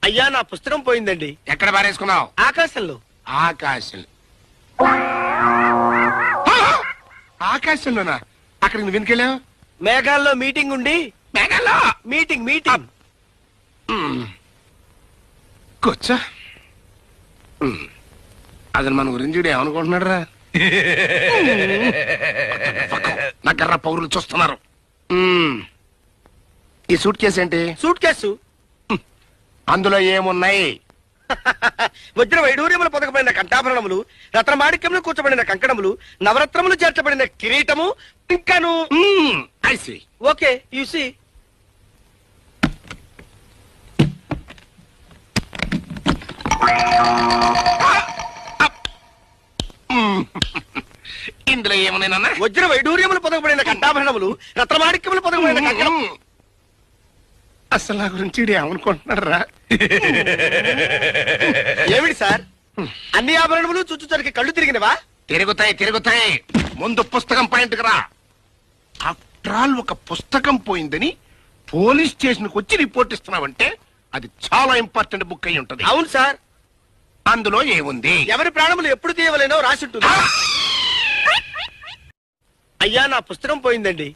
అయ్యా నా పుస్తకం పోయిందండి. ఎక్కడ పారేసుకున్నావు? ఆకాశంలో. ఆకాశం. ఆకాశంలోనా? అక్కడికి నువ్వు వెనుకెళ్ళావు? మేఘాల్లో మీటింగ్ ఉండి. మేఘాల్లో మీటింగ్ మీటింగ్. కూర్చో. అతను మన గురించి ఏమనుకుంటున్నాడు రా? నగర పౌరులు చూస్తున్నారు. ఈ సూట్ కేసు ఏంటి? Suit case. అందులో ఏమున్నాయి? వజ్ర వైడూర్యములు పొదకబడిన కంఠాభరణములు, రత్నమాణిక్యములు కూర్చబడిన కంకణములు, నవరత్నములు చేర్చబడిన కిరీటము, ఇంకాను. I see. Okay you see. ఇందులో ఏమున్నాయన్నా? వజ్ర వైడూర్యములు పొదకబడిన కంఠాభరణములు, రత్నమాణిక్యములు పొదకబడిన కంకణం. అసలు నా గురించి ఏమనుకుంటున్నాడు రా? ఏమిటి సార్, అన్ని ఆభరణములు చుచ్చుచరికి కళ్ళు తిరిగినవా? తిరుగుతాయి తిరుగుతాయి. ముందు పుస్తకం పాయింట్కి రా. ఆఫ్టర్ ఆల్ ఒక పుస్తకం పోయిందని పోలీస్ స్టేషన్ కు వచ్చి రిపోర్ట్ ఇస్తున్నావంటే అది చాలా ఇంపార్టెంట్ బుక్ అయి ఉంటది. అవును సార్. అందులో ఏముంది? ఎవరి ప్రాణములు ఎప్పుడు తీయవలేనో రాసి ఉంటుంది. అయ్యా నా పుస్తకం పోయిందండి.